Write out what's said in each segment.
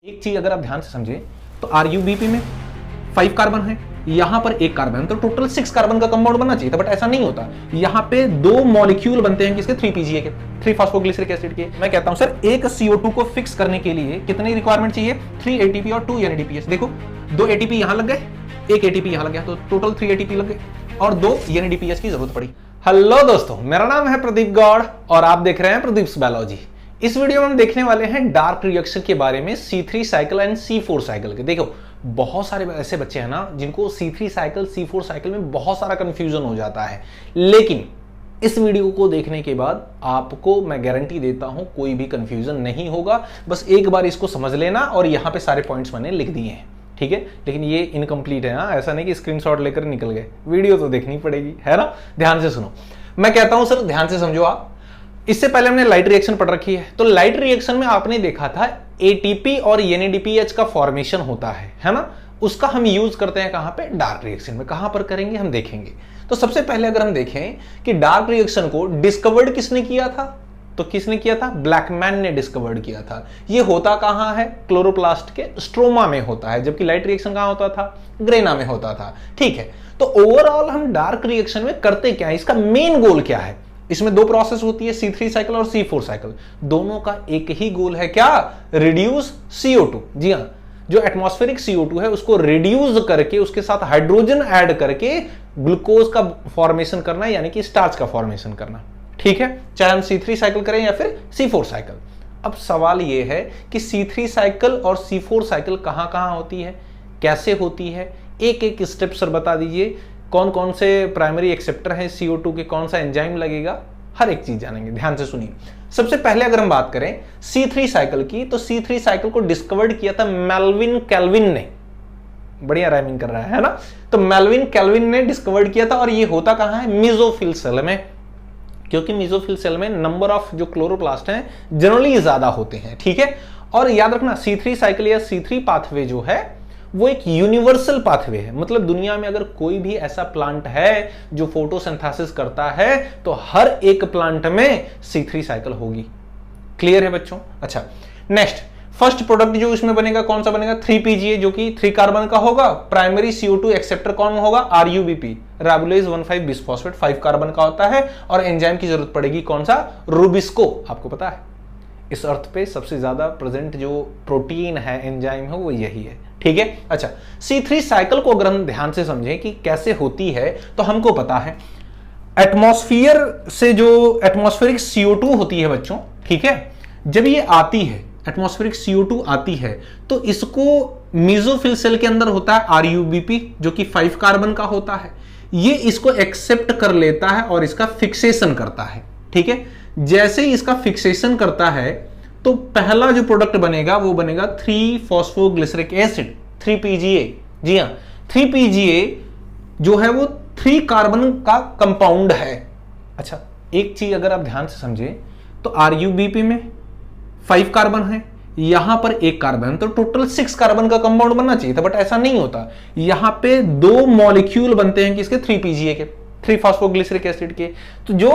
एक चीज अगर आप ध्यान से समझे तो RuBP में 5 कार्बन है, यहां पर 1 कार्बन, तो टोटल 6 कार्बन का कंपाउंड बनना चाहिए था, बट ऐसा नहीं होता। यहां पे 2 मॉलिक्यूल बनते हैं किसके, 3PGA के, 3 फास्फोग्लिसरिक एसिड के। मैं कहता हूं सर एक CO2 को फिक्स करने के लिए कितनी रिक्वायरमेंट चाहिए, 3 ATP और 2 NADPH। देखो 2 ATP यहां लग गए, 1 ATP यहां लग गया, तो टोटल 3 ATP लग गए और 2 NADPH की जरूरत पड़ी। हेलो दोस्तों, मेरा नाम है प्रदीप गौड़ और आप देख रहे हैं प्रदीप्स बायोलॉजी। इस वीडियो में हम देखने वाले हैं डार्क रिएक्शन के बारे में, C3 cycle and C4 cycle के। देखो बहुत सारे ऐसे बच्चे हैं ना जिनको C3 साइकिल C4 साइकिल में बहुत सारा कंफ्यूजन हो जाता है, लेकिन इस वीडियो को देखने के बाद आपको मैं गारंटी देता हूं कोई भी कंफ्यूजन नहीं होगा। बस एक बार इसको समझ लेना और यहां पे सारे पॉइंट्स मैंने लिख दिए हैं, ठीक है। लेकिन ये इनकम्प्लीट है ना, ऐसा नहीं कि स्क्रीनशॉट लेकर निकल गए, वीडियो तो देखनी पड़ेगी, है ना। ध्यान से सुनो, मैं कहता हूं सर ध्यान से समझो आप। इससे पहले हमने लाइट रिएक्शन पढ़ रखी है, तो लाइट रिएक्शन में आपने देखा था ATP और NADPH का फॉर्मेशन होता है ना। उसका हम यूज करते हैं कहां पे, डार्क रिएक्शन में। कहां पर करेंगे हम देखेंगे। तो सबसे पहले अगर हम देखें कि डार्क रिएक्शन को डिस्कवर्ड किसने किया था, तो किसने किया था, ब्लैकमैन ने डिस्कवर्ड किया था। ये होता कहां है, क्लोरोप्लास्ट के स्ट्रोमा में होता है, जबकि लाइट रिएक्शन कहां होता था, ग्रेना में होता था, ठीक है। तो ओवरऑल हम डार्क रिएक्शन में करते क्या है, इसका मेन गोल क्या है। इसमें 2 प्रोसेस होती है, C3 साइकिल और C4 साइकिल। दोनों का एक ही गोल है, क्या, रिड्यूस CO2। जी हां, जो एटमॉस्फेरिक CO2 है उसको रिड्यूस करके उसके साथ हाइड्रोजन ऐड करके ग्लूकोज का फॉर्मेशन करना, यानी कि स्टार्च का फॉर्मेशन करना, ठीक है। चाहे हम C3 साइकिल करें या फिर C4 साइकिल। अब सवाल यह है कि C3 साइकिल और C4 साइकिल कहां कहां होती है, कैसे होती है, एक एक स्टेप सर बता दीजिए। कौन कौन से प्राइमरी एक्सेप्टर हैं CO2 के, कौन सा एंजाइम लगेगा, हर एक चीज जानेंगे। ध्यान से सुनिए। सबसे पहले अगर हम बात करें C3 साइकिल की, तो C3 साइकिल को डिस्कवर्ड किया था मेल्विन कैल्विन ने। बढ़िया राइमिंग कर रहा है ना। तो मेल्विन कैल्विन ने डिस्कवर्ड किया था और ये होता कहां है, मेसोफिल सेल में, क्योंकि मेसोफिल सेल में नंबर ऑफ जो क्लोरोप्लास्ट हैं जनरली ज्यादा होते हैं, ठीक है। और याद रखना C3 साइकिल या C3 पाथवे जो है वो एक यूनिवर्सल पाथवे है। मतलब दुनिया में अगर कोई भी ऐसा प्लांट है जो फोटोसिंथेसिस करता है तो हर एक प्लांट में C3 साइकिल होगी। क्लियर है बच्चों। अच्छा, नेक्स्ट फर्स्ट प्रोडक्ट जो इसमें बनेगा कौन सा बनेगा, 3PGA, जो कि 3 कार्बन का होगा। प्राइमरी CO2 एक्सेप्टर कौन होगा, RuBP, राबुलेज 1,5 बिसफॉस्फेट 5 कार्बन का होता है। और एंजाइम की जरूरत पड़ेगी कौन सा, रुबिस्को। आपको पता है इस अर्थ पे सबसे ज्यादा प्रेजेंट जो प्रोटीन है, एंजाइम है, वो यही है, ठीक है। अच्छा, C3 साइकिल को अगर हम ध्यान से समझें कि कैसे होती है, तो हमको पता है एटमॉस्फेयर से जो एटमॉस्फेरिक CO2 होती है बच्चों, ठीक है, जब ये आती है एटमॉस्फेरिक CO2 आती है तो इसको मेसोफिल सेल के अंदर होता है RuBP, जो कि 5 कार्बन का होता है। ये इसको एक्सेप्ट कर लेता है और इसका फिक्सेशन करता है, ठीक है। जैसे ही इसका फिक्सेशन करता है तो पहला जो प्रोडक्ट बनेगा वो बनेगा 3 फास्फोग्लिसरिक एसिड, 3PGA। जी हां, 3PGA जो है वो 3 कार्बन का कंपाउंड है। अच्छा, एक चीज अगर आप ध्यान से समझे तो RuBP में 5 कार्बन है, यहां पर 1 कार्बन, तो टोटल 6 कार्बन का कंपाउंड बनना चाहिए था, बट ऐसा नहीं होता। यहां पे 2 मॉलिक्यूल बनते हैं किसके, 3PGA के, 3 फास्फोग्लिसरिक एसिड के। तो जो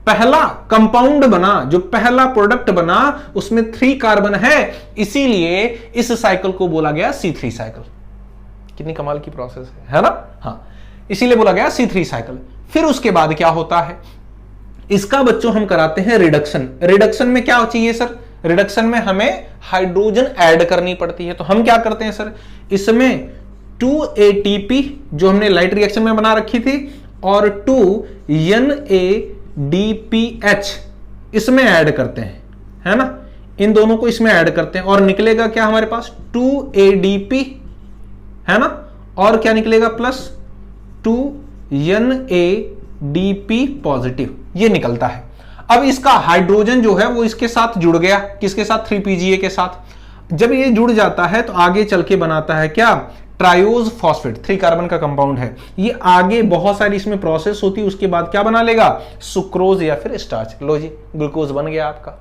पहला कंपाउंड बना, जो पहला प्रोडक्ट बना, उसमें 3 कार्बन है, इसीलिए इस साइकिल को बोला गया C3 साइकिल। कितनी कमाल की प्रोसेस है ना। हाँ, इसीलिए बोला गया C3 साइकिल। फिर उसके बाद क्या होता है, इसका बच्चों हम कराते हैं रिडक्शन। रिडक्शन में क्या चाहिए सर, रिडक्शन में हमें हाइड्रोजन ऐड करनी पड़ती है। तो हम क्या करते हैं सर, इसमें 2 ATP जो हमने लाइट रिएक्शन में बना रखी थी और 2 NADPH इसमें ऐड करते हैं, है ना। इन दोनों को इसमें ऐड करते हैं और निकलेगा क्या हमारे पास, 2 ADP, है ना। और क्या निकलेगा, प्लस 2 NADP पॉजिटिव, ये निकलता है। अब इसका हाइड्रोजन जो है वो इसके साथ जुड़ गया, किसके साथ, 3PGA के साथ। जब ये जुड़ जाता है तो आगे चल के बनाता है क्या, ट्रायोज फॉस्फेट, 3 कार्बन का कंपाउंड है। ये आगे बहुत सारी इसमें प्रोसेस होती है, उसके बाद क्या बना लेगा, सुक्रोज या फिर स्टार्च। लो जी, ग्लूकोज बन गया आपका।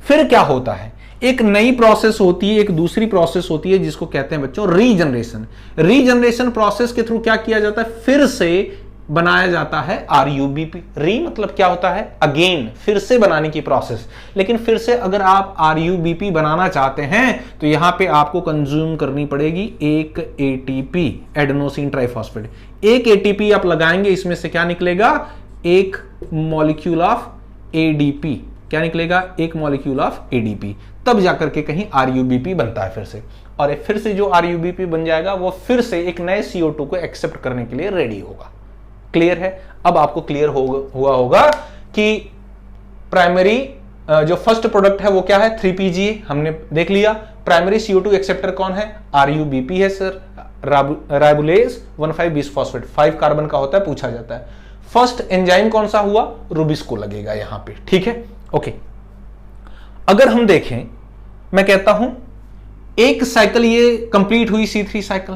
फिर क्या होता है, एक नई प्रोसेस होती है, एक दूसरी प्रोसेस होती है जिसको कहते हैं बच्चों रीजनरेशन। रीजनरेशन प्रोसेस के थ्रू क्या किया जाता है, फिर से बनाया जाता है आरयूबीपी। री मतलब क्या होता है? अगेन, फिर से बनाने की प्रोसेस। लेकिन फिर से अगर आप आरयूबीपी बनाना चाहते हैं तो यहां पे आपको कंज्यूम करनी पड़ेगी एक एटीपी, एडेनोसिन ट्राइफॉस्फेट। एक एटीपी आप लगाएंगे, इसमें से क्या निकलेगा? एक मॉलिक्यूल ऑफ एडीपी। क्या निकलेगा? एक मॉलिक्यूल ऑफ एडीपी। तब जाकर के कहीं आरयूबीपी बनता है फिर से, और फिर से जो आरयूबीपी बन जाएगा वो फिर से एक नए CO2 को एक्सेप्ट करने के लिए रेडी होगा। क्लियर है? अब आपको क्लियर हुआ होगा कि प्राइमरी जो फर्स्ट प्रोडक्ट है वो क्या है? 3PGA हमने देख लिया। प्राइमरी CO2 एक्सेप्टर कौन है? आरयूबीपी है सर, राइबोलेज 1,5-बिसफॉस्फेट, 5 कार्बन का होता है, पूछा जाता है। फर्स्ट एंजाइम कौन सा हुआ? रुबिस्को लगेगा यहां पे। ठीक है, ओके। अगर हम देखें, मैं कहता हूं एक साइकिल ये कंप्लीट हुई C3 साइकिल,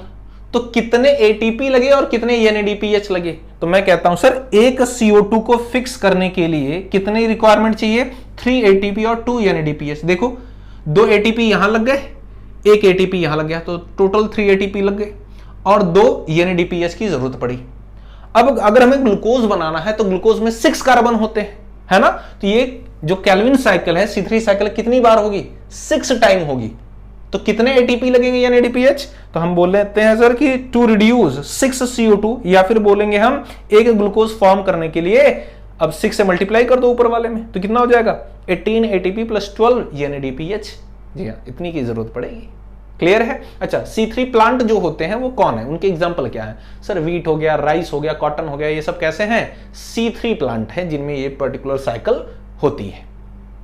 तो कितने एटीपी लगे और कितने NADPH लगे? तो मैं कहता हूं सर एक CO2 को फिक्स करने के लिए कितने रिक्वायरमेंट चाहिए? 3 ATP और 2 NADPH। देखो 2 ATP यहां लग गए, एक ATP यहां लग गया, तो टोटल 3 ATP लग गए और 2 NADPH की जरूरत पड़ी। अब अगर हमें ग्लूकोज बनाना है तो ग्लूकोज में 6 कार्बन होते हैं, है ना? तो ये जो केल्विन साइकिल है, C3 साइकिल कितनी बार होगी? 6 टाइम होगी। तो कितने एटीपी लगेंगे NADPH? तो हम बोल लेते हैं सर कि टू रिड्यूस 6 CO2, या फिर बोलेंगे हम एक ग्लूकोज फॉर्म करने के लिए अब 6 से मल्टीप्लाई कर दो ऊपर वाले में, तो कितना हो जाएगा? 18 ATP प्लस 12 NADPH। जी हाँ, इतनी की जरूरत पड़ेगी। क्लियर है? अच्छा, C3 प्लांट जो होते हैं वो कौन है? उनके एग्जाम्पल क्या है? सर वीट हो गया, राइस हो गया, कॉटन हो गया, ये सब कैसे हैं? C3 प्लांट है जिनमें ये पर्टिकुलर साइकिल होती है।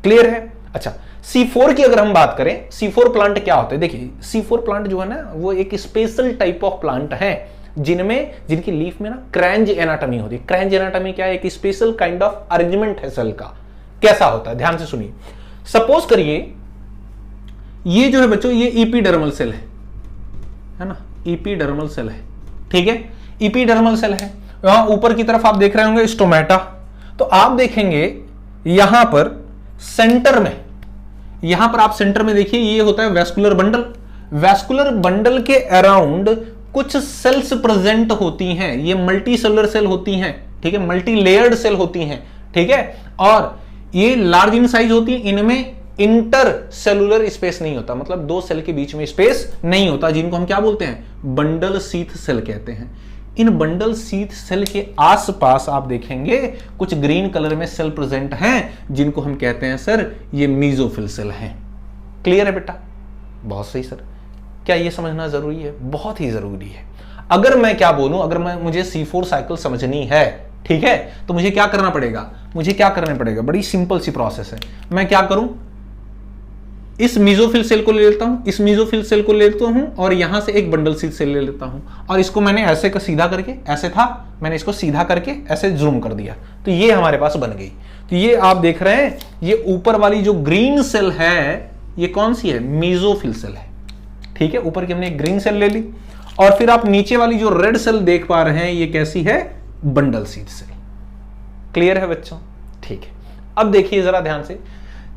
क्लियर है? अच्छा, C4 की अगर हम बात करें, C4 प्लांट क्या होते हैं? देखिए C4 प्लांट जो है ना वो एक स्पेशल टाइप ऑफ प्लांट है जिनकी लीफ में ना क्रैंज एनाटॉमी होती है। क्रैंज एनाटॉमी क्या है? एक स्पेशल काइंड ऑफ अरेंजमेंट है सेल का। कैसा होता है? ध्यान से सुनिए। सपोज करिए ये जो है बच्चों, ये इपीडर्मल सेल है ना, इपीडर्मल सेल है। ठीक है, इपीडर्मल सेल है। वहां ऊपर की तरफ आप देख रहे होंगे स्टोमेटा। तो आप देखेंगे यहां पर सेंटर में, यहां पर आप सेंटर में देखिए ये होता है वेस्कुलर बंडल। वेस्कुलर बंडल के अराउंड कुछ सेल्स प्रेजेंट होती हैं, ये मल्टी सेलुलर सेल होती हैं। ठीक है, मल्टी लेयर्ड सेल होती हैं। ठीक है, और ये लार्ज इन साइज होती है। इनमें इंटर सेलुलर स्पेस नहीं होता, मतलब दो सेल के बीच में स्पेस नहीं होता, जिनको हम क्या बोलते हैं? बंडल शीथ सेल कहते हैं। इन बंडल शीथ सेल के आसपास आप देखेंगे कुछ ग्रीन कलर में सेल प्रेजेंट हैं, जिनको हम कहते हैं सर ये मीजोफिल सेल हैं। क्लियर है बेटा? बहुत सही सर। क्या ये समझना जरूरी है? बहुत ही जरूरी है। अगर मैं क्या बोलूं, अगर मुझे C4 साइकिल समझनी है, ठीक है, तो मुझे क्या करना पड़ेगा? मुझे क्या करना पड़ेगा? बड़ी सिंपल सी प्रोसेस है। मैं क्या करूं, इस मीजोफिल सेल को ले लेता हूं, इस मीजोफिल सेल को ले लेता हूं, और यहां से एक बंडल शीथ सेल ले लेता हूं, और इसको मैंने ऐसे का सीधा करके, ऐसे था, मैंने इसको सीधा करके ऐसे जूम कर दिया, तो ये हमारे पास बन गई। तो ये आप देख रहे हैं, ये ऊपर वाली जो ग्रीन सेल है ये कौन सी है? मीजोफिल सेल है। ठीक है, ऊपर की हमने एक ग्रीन सेल ले ली, और फिर आप नीचे वाली जो रेड सेल देख पा रहे हैं ये कैसी है? Bundle sheath cell. क्लियर है बच्चों? ठीक है, अब देखिए जरा ध्यान से।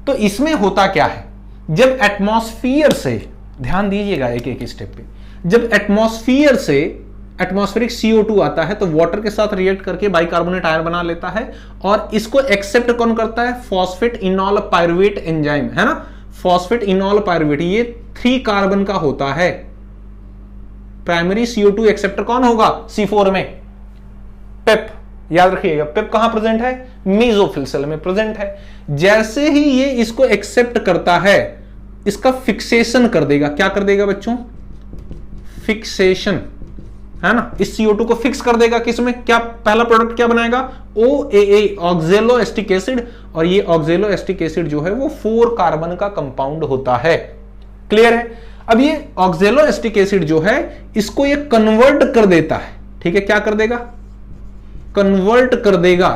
तो इसमें होता क्या है, जब एटमॉस्फेयर से, ध्यान दीजिएगा एक एक स्टेप पे, जब एटमॉस्फेयर से एटमॉस्फेरिक CO2 आता है तो वाटर के साथ रिएक्ट करके बाइकार्बोनेट आयन बना लेता है, और इसको एक्सेप्ट कौन करता है? फॉस्फेट इनॉल पायरुवेट एंजाइम, है ना? फॉस्फेट इनॉल पायरुवेट, ये 3 कार्बन का होता है। प्राइमरी CO2 एक्सेप्टर कौन होगा C4 में? पेप। याद रखिएगा, पेप कहां प्रेजेंट है? मीजोफिल सेल में प्रेजेंट है। जैसे ही ये इसको एक्सेप्ट करता है, इसका फिक्सेशन कर देगा। क्या कर देगा बच्चों? फिक्सेशन, है ना? इस CO2 को फिक्स कर देगा किसमें? क्या पहला प्रोडक्ट क्या बनाएगा? OAA, ऑक्जेलो एस्टिक एसिड, और ये ऑक्जेलो एस्टिक एसिड जो है वो 4 कार्बन का कंपाउंड होता है। क्लियर है? अब ये ऑक्जेलो एस्टिक एसिड जो है इसको ये कन्वर्ट कर देता है। ठीक है, क्या कर देगा? कन्वर्ट कर देगा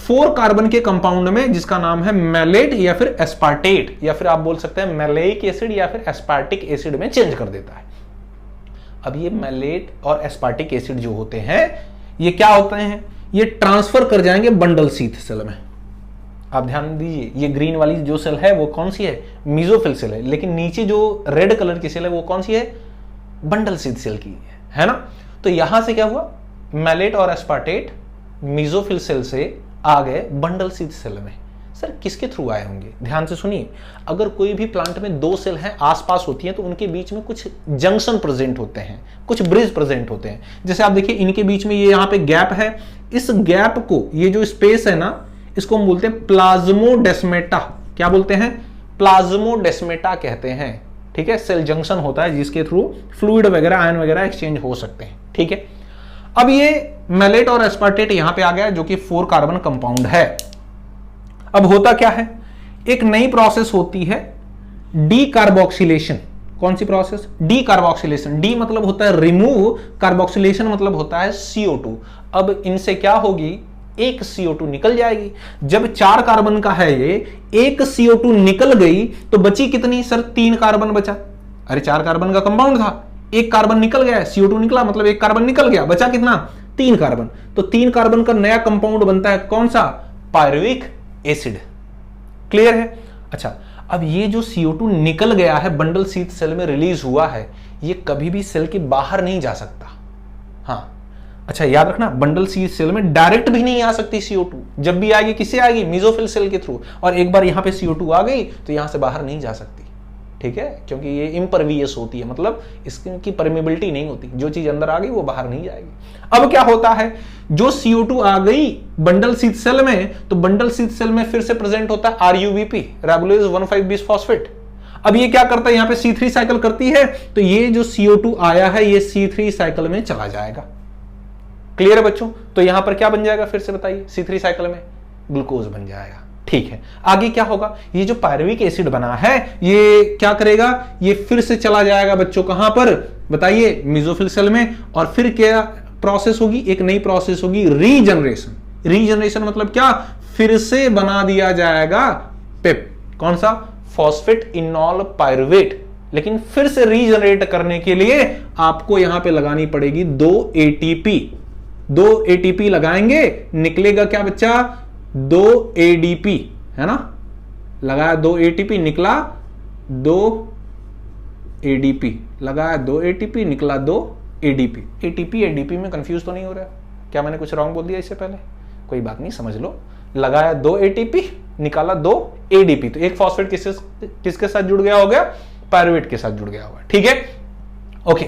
4 कार्बन के कंपाउंड में, जिसका नाम है मैलेट या फिर एस्पार्टेट, या फिर आप बोल सकते हैं मैलेइक एसिड या फिर एस्पार्टिक एसिड में चेंज कर देता है। अब ये मैलेट और एस्पार्टिक एसिड जो होते हैं ये क्या होते हैं? ये ट्रांसफर कर जाएंगे बंडल शीथ सेल में। आप ध्यान दीजिए, ये ग्रीन वाली जो सेल है वो कौन सी है? मीजोफिल सेल है, लेकिन नीचे जो रेड कलर की सेल है वो कौन सी है? बंडल शीथ सेल की है ना? तो यहां से क्या हुआ? मैलेट और एस्पार्टेट मीजोफिल सेल से आ गए बंडल शीथ सेल में। सर किसके थ्रू आए होंगे? ध्यान से सुनिए, अगर कोई भी प्लांट में दो सेल हैं आसपास होती हैं तो उनके बीच में कुछ जंक्शन प्रेजेंट होते हैं, कुछ ब्रिज प्रेजेंट होते हैं। जैसे आप देखिए इनके बीच में ये यहाँ पे गैप है, इस गैप को, ये जो स्पेस है ना, इसको हम बोलते हैं प्लाज्मोडेस्मेटा। क्या बोलते हैं? प्लाज्मोडेस्मेटा कहते हैं। ठीक है, सेल जंक्शन होता है जिसके थ्रू फ्लूइड वगैरह, आयन वगैरह एक्सचेंज हो सकते हैं। ठीक है, अब ये मैलेट और एस्पार्टेट यहां पे आ गया जो कि 4 कार्बन कंपाउंड है। अब होता क्या है, एक नई प्रोसेस होती है डी कार्बोक्सिलेशन। कौन सी प्रोसेस? D carboxylation. डी मतलब होता है रिमूव, कार्बोक्सिलेशन मतलब होता है CO2। अब इनसे क्या होगी, एक CO2 निकल जाएगी। जब 4 कार्बन का है ये, एक CO2 निकल गई तो बची कितनी? सर 3 कार्बन बचा। अरे 4 कार्बन का कंपाउंड था, एक कार्बन निकल गया, CO2 निकला, मतलब एक कार्बन निकल गया, बचा कितना? 3 कार्बन। तो 3 कार्बन का नया कंपाउंड बनता है कौन सा? Pyruvic acid. क्लियर है? अच्छा, अब ये जो CO2 निकल गया है, बंडल शीथ सेल में रिलीज हुआ है, ये कभी भी सेल के बाहर नहीं जा सकता। हाँ, अच्छा याद रखना, बंडल शीथ सेल में डायरेक्ट भी नहीं आ सकती CO2। जब भी आएगी किससे आएगी? मीजोफिल सेल के थ्रू। और एक बार यहां पे CO2 आ गई तो यहां से बाहर नहीं जा सकती। ठीक है, क्योंकि ये इम्परवियस होती है, मतलब इसकी परमिबिलिटी नहीं होती। जो चीज अंदर आ गई वो बाहर नहीं जाएगी। अब क्या होता है, जो CO2 आ गई बंडल शीथ सेल में, तो बंडल शीथ सेल में फिर से प्रेजेंट होता है RUBP, राइबोलेज 1,5-बिसफॉस्फेट। अब ये क्या करता है, यहां पे C3 साइकिल करती है, तो ये जो CO2 आया है ये C3 साइकिल में चला जाएगा। क्लियर है बच्चों? तो यहां पर क्या बन जाएगा, फिर से बताइए? C3 साइकिल में ग्लूकोज बन जाएगा। ठीक है, आगे क्या होगा, ये जो पायरुविक एसिड बना है ये क्या करेगा, ये फिर से चला जाएगा बच्चों कहां पर बताइए? मीजोफिल सेल में। और फिर क्या प्रोसेस होगी? एक नई प्रोसेस होगी, रीजनरेशन। रीजनरेशन मतलब क्या? फिर से बना दिया जाएगा पेप। कौन सा? Phosphate इनॉल pyruvate. लेकिन फिर से रीजनरेट करने के लिए आपको यहां पे लगानी पड़ेगी 2 ATP। 2 ATP लगाएंगे, निकलेगा क्या बच्चा? 2 ADP, है ना? लगाया 2 ATP, निकला 2 ADP, लगाया 2 ATP, निकला 2 ADP। ATP ADP में कंफ्यूज तो नहीं हो रहा? क्या मैंने कुछ रॉन्ग बोल दिया इससे पहले? कोई बात नहीं, समझ लो। लगाया 2 ATP, निकाला 2 ADP, तो एक फॉस्फेट किसके साथ जुड़ गया होगा? पायरुवेट के साथ जुड़ गया होगा। ठीक है, ओके।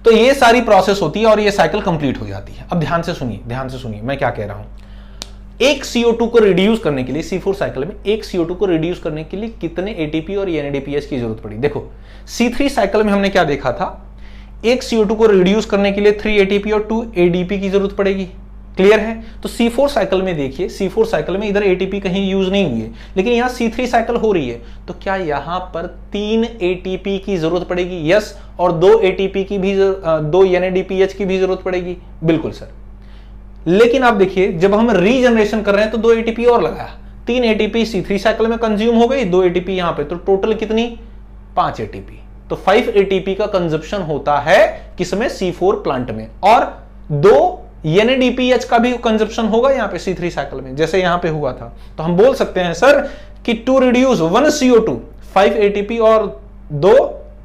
तो ये सारी प्रोसेस होती है और ये साइकिल कंप्लीट हो जाती है। अब ध्यान से सुनिए, ध्यान से सुनिए मैं क्या कह रहा हूं। एक CO2 को रिड्यूस करने के लिए, C4 साइकिल में एक CO2 को रिड्यूस करने के लिए कितने ATP और NADPH की जरूरत पड़ी? देखो C3 साइकिल में हमने क्या देखा था, एक CO2 को रिड्यूस करने के लिए 3 ATP और 2 ADP की जरूरत पड़ेगी। क्लियर है? तो C4 साइकिल में देखिए, C4 साइकिल में इधर ATP कहीं यूज नहीं हुई है, लेकिन यहां C3 साइकिल हो रही है, तो क्या यहां पर 3 ATP की जरूरत पड़ेगी? यस। और 2 ATP की भी, 2 NADPH की भी जरूरत पड़ेगी? बिल्कुल सर। लेकिन आप देखिए, जब हम रीजनरेशन कर रहे हैं तो 2 ATP और लगाया, 3 ATP C3 साइकिल में कंज्यूम हो गई, 2 ATP यहां पे, तो टोटल कितनी? 5 ATP। तो 5 ATP का कंजप्शन होता है किसमें? C4 प्लांट में। और 2 NADPH का भी कंजप्शन होगा यहां पे C3 साइकिल में, जैसे यहां पे हुआ था। तो हम बोल सकते हैं सर कि टू रिड्यूस 1 CO2 5 ATP और 2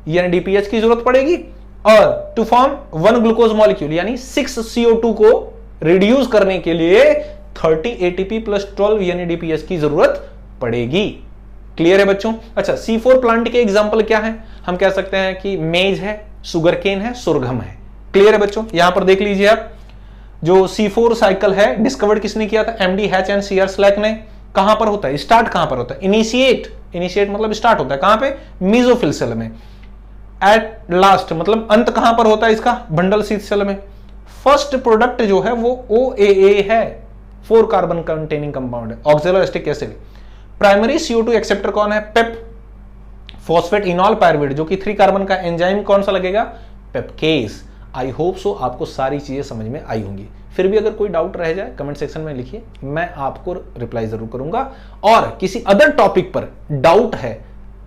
NADPH की जरूरत पड़ेगी, और टू फॉर्म 1 ग्लूकोज मॉलिक्यूल यानी 6 CO2 को रिड्यूस करने के लिए 30 ATP प्लस 12 NADPH की जरूरत पड़ेगी। क्लियर है बच्चों? अच्छा, C4 प्लांट के एग्जांपल क्या है? हम कह सकते हैं कि मेज है, सुगरकेन है, सुरगम है। क्लियर है बच्चों? यहां पर देख लीजिए आप, जो C4 साइकिल है डिस्कवर्ड किसने किया था? MD hatch and CR slack ने। कहां पर होता है? स्टार्ट कहां पर होता है? इनिशिएट मतलब स्टार्ट होता है कहां पे? मीजोफिल सेल में। एट लास्ट मतलब अंत कहां पर होता है इसका? बंडल शीथ सेल में। फर्स्ट प्रोडक्ट जो है वो OAA है, 4 कार्बन कंटेनिंग कंपाउंड है, ऑक्सैलोएस्टिक एसिड। प्राइमरी CO2 एक्सेप्टर कौन है? पेप, फॉस्फेट इनॉल पायरुवेट, जो कि 3 कार्बन का एंजाइम कौन सा लगेगा? पेपकेस। आई होप सो आपको सारी चीजें समझ में आई होंगी। फिर भी अगर कोई डाउट रह जाए कमेंट सेक्शन में लिखिए, मैं आपको रिप्लाई जरूर करूंगा। और किसी अदर टॉपिक पर डाउट है,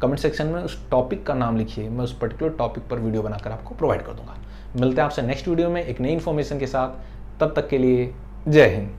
कमेंट सेक्शन में उस टॉपिक का नाम लिखिए, मैं उस पर्टिकुलर टॉपिक पर वीडियो बनाकर आपको प्रोवाइड कर दूंगा। मिलते हैं आपसे नेक्स्ट वीडियो में एक नई इंफॉर्मेशन के साथ। तब तक के लिए जय हिंद।